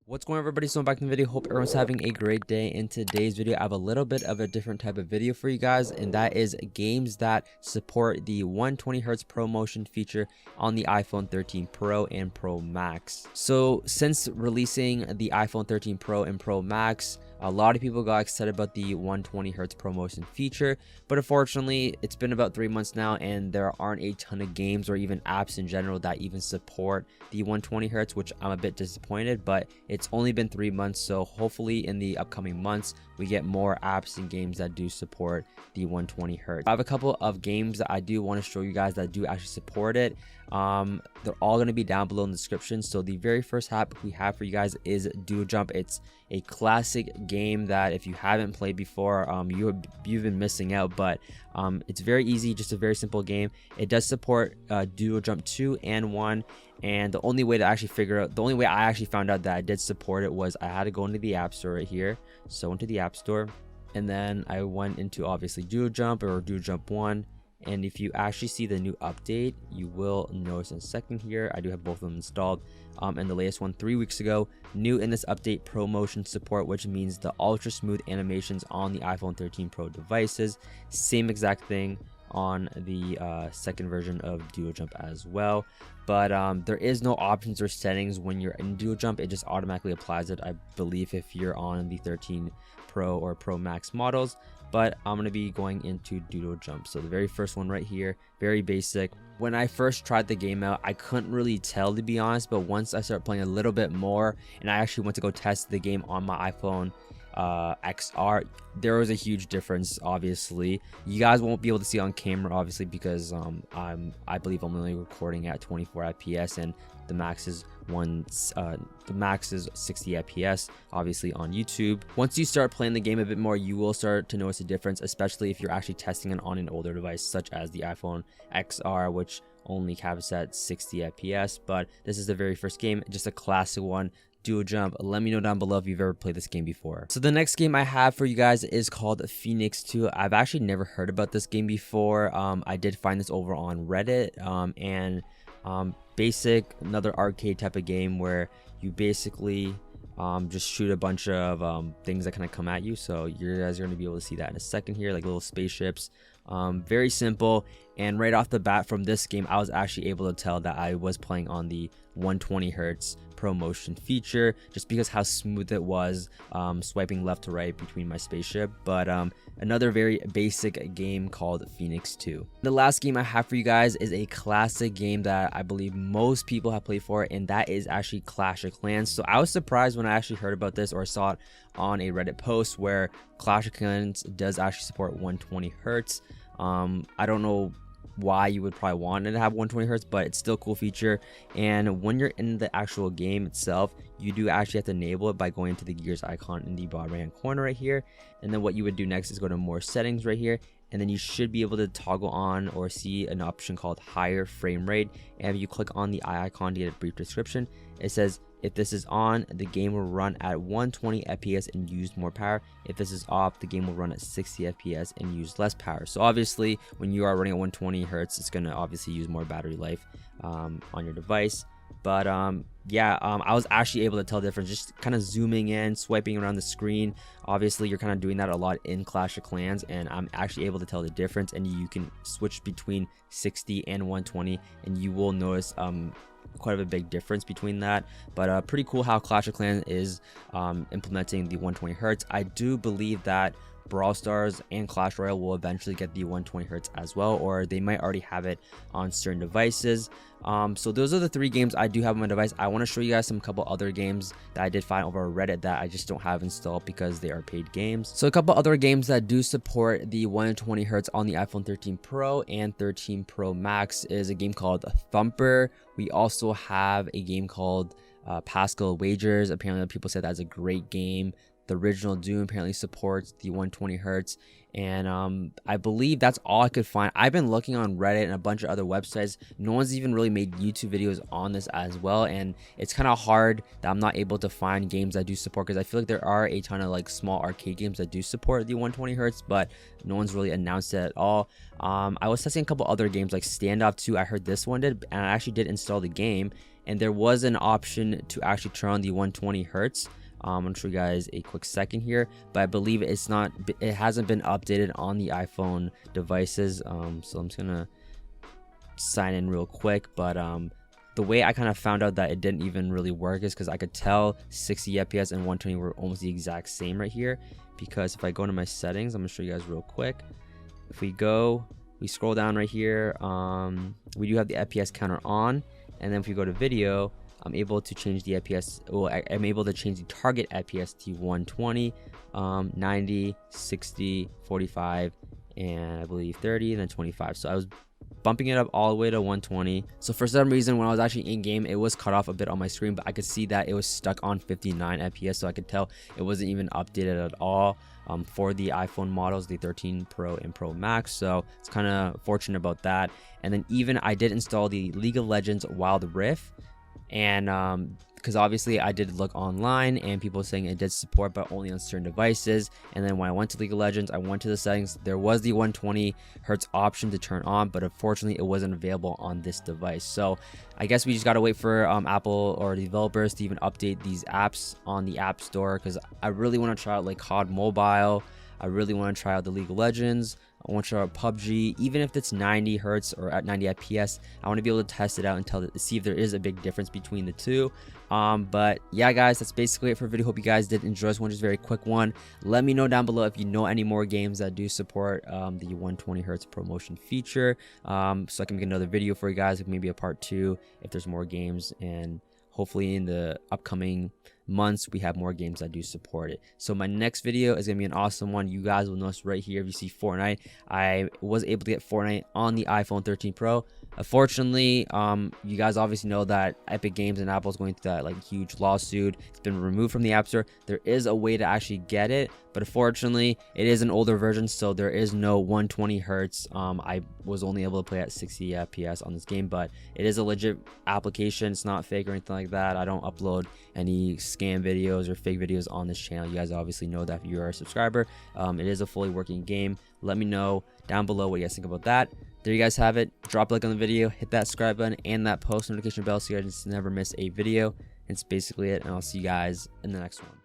What's going on, everybody? So I'm back in the video. Hope everyone's having a great day. In today's video, I have a little bit of a different type of video for you guys, and that is games that support the 120Hz Pro Motion feature on the iPhone 13 Pro and Pro Max. So since releasing the iPhone 13 Pro and Pro Max, a lot of people got excited about the 120Hz Pro Motion feature, but unfortunately it's been about 3 months now and there aren't a ton of games or even apps in general that even support the 120Hz, which I'm a bit disappointed, but it's only been 3 months, so hopefully in the upcoming months we get more apps and games that do support the 120Hz. I have a couple of games that I do want to show you guys that do actually support it. They're all going to be down below in the description. So the very first app we have for you guys is Doodle Jump. It's a classic game that if you haven't played before, you've been missing out, but it's very easy, just a very simple game. It does support Doodle Jump 2 and 1, and the only way I actually found out that I did support it was I had to go into the App Store right here. So into the App Store, and then I went into obviously Doodle Jump or Doodle Jump 1. And if you actually see the new update, you will notice in a second here, I do have both of them installed. And the latest one 3 weeks ago, new in this update, Pro Motion support, which means the ultra smooth animations on the iPhone 13 Pro devices. Same exact thing on the second version of Doodle Jump as well, but there is no options or settings when you're in Doodle Jump. It just automatically applies it, I believe, if you're on the 13 Pro or Pro Max models. But I'm going to be going into Doodle Jump. So the very first one right here, very basic. When I first tried the game out, I couldn't really tell, to be honest, but once I started playing a little bit more and I actually went to go test the game on my iPhone XR, there was a huge difference. Obviously you guys won't be able to see on camera, obviously, because I believe I'm only recording at 24 FPS and the max is 60 FPS obviously on YouTube. Once you start playing the game a bit more, you will start to notice a difference, especially if you're actually testing it on an older device such as the iPhone XR, which only caps at 60 FPS. But this is the very first game, just a classic one, Doodle Jump. Let me know down below if you've ever played this game before. So the next game I have for you guys is called Phoenix 2. I've actually never heard about this game before. I did find this over on Reddit, basic, another arcade type of game where you basically just shoot a bunch of things that kind of come at you. So you guys are going to be able to see that in a second here, like little spaceships. Very simple, and right off the bat from this game I was actually able to tell that I was playing on the 120Hz Pro Motion feature, just because how smooth it was swiping left to right between my spaceship. But another very basic game called Phoenix 2. The last game I have for you guys is a classic game that I believe most people have played for, and that is actually Clash of Clans. So I was surprised when I actually heard about this or saw it on a Reddit post where Clash of Clans does actually support 120Hz. I don't know why you would probably want it to have 120Hz, but it's still a cool feature. And when you're in the actual game itself, you do actually have to enable it by going into the gears icon in the bottom right hand corner right here. And then what you would do next is go to more settings right here, and then you should be able to toggle on or see an option called higher frame rate. And if you click on the eye icon to get a brief description, it says if this is on, the game will run at 120 FPS and use more power. If this is off, the game will run at 60 FPS and use less power. So obviously when you are running at 120Hz, it's going to obviously use more battery life on your device. But yeah, I was actually able to tell the difference just kind of zooming in, swiping around the screen. Obviously you're kind of doing that a lot in Clash of Clans, and I'm actually able to tell the difference. And you can switch between 60 and 120 and you will notice quite a big difference between that. But pretty cool how Clash of Clans is implementing the 120Hz. I do believe that Brawl Stars and Clash Royale will eventually get the 120Hz as well, or they might already have it on certain devices. So those are the 3 games I do have on my device. I want to show you guys some couple other games that I did find over Reddit that I just don't have installed because they are paid games. So a couple other games that do support the 120Hz on the iPhone 13 Pro and 13 Pro Max is a game called Thumper. We also have a game called Pascal Wagers. Apparently people said that's a great game. The original Doom apparently supports the 120Hz, and I believe that's all I could find. I've been looking on Reddit and a bunch of other websites. No one's even really made YouTube videos on this as well, and it's kind of hard that I'm not able to find games that do support, because I feel like there are a ton of like small arcade games that do support the 120Hz, but no one's really announced it at all. I was testing a couple other games like Standoff 2. I heard this one did, and I actually did install the game, and there was an option to actually turn on the 120 hertz. I'm gonna show you guys a quick second here, but I believe it hasn't been updated on the iPhone devices. So I'm just gonna sign in real quick, but the way I kind of found out that it didn't even really work is because I could tell 60 FPS and 120 were almost the exact same right here. Because if I go into my settings, I'm gonna show you guys real quick. If we scroll down right here, we do have the FPS counter on, and then if we go to video, I'm able to change the FPS. Well, I'm able to change the target FPS to 120, 90, 60, 45, and I believe 30, and then 25. So I was bumping it up all the way to 120. So for some reason, when I was actually in game, it was cut off a bit on my screen, but I could see that it was stuck on 59 FPS. So I could tell it wasn't even updated at all for the iPhone models, the 13 Pro and Pro Max. So it's kind of fortunate about that. And then even I did install the League of Legends Wild Rift, and because obviously I did look online and people saying it did support but only on certain devices. And then when I went to League of Legends, I went to the settings, there was the 120 hertz option to turn on, but unfortunately it wasn't available on this device. So I guess we just gotta wait for Apple or the developers to even update these apps on the App Store, because I really want to try out like COD Mobile. I really want to try out the League of Legends. I want to try out PUBG, even if it's 90 hertz or at 90 FPS. I want to be able to test it out and see if there is a big difference between the two. But yeah, guys, that's basically it for the video. Hope you guys did enjoy this one, just a very quick one. Let me know down below if you know any more games that do support the 120 hertz Pro Motion feature, so I can make another video for you guys, like maybe a part 2 if there's more games, and hopefully in the upcoming months we have more games that do support it. So my next video is gonna be an awesome one. You guys will notice right here, if you see Fortnite, I was able to get Fortnite on the iPhone 13 Pro. Unfortunately, you guys obviously know that Epic Games and Apple is going through that like huge lawsuit. It's been removed from the App Store. There is a way to actually get it, but unfortunately it is an older version, so there is no 120 hertz. I was only able to play at 60 FPS on this game, but it is a legit application. It's not fake or anything like that. I don't upload any scam videos or fake videos on this channel. You guys obviously know that if you are a subscriber. It is a fully working game. Let me know down below what you guys think about that. There you guys have it. Drop a like on the video, hit that subscribe button and that post notification bell so you guys never miss a video. It's basically it, and I'll see you guys in the next one.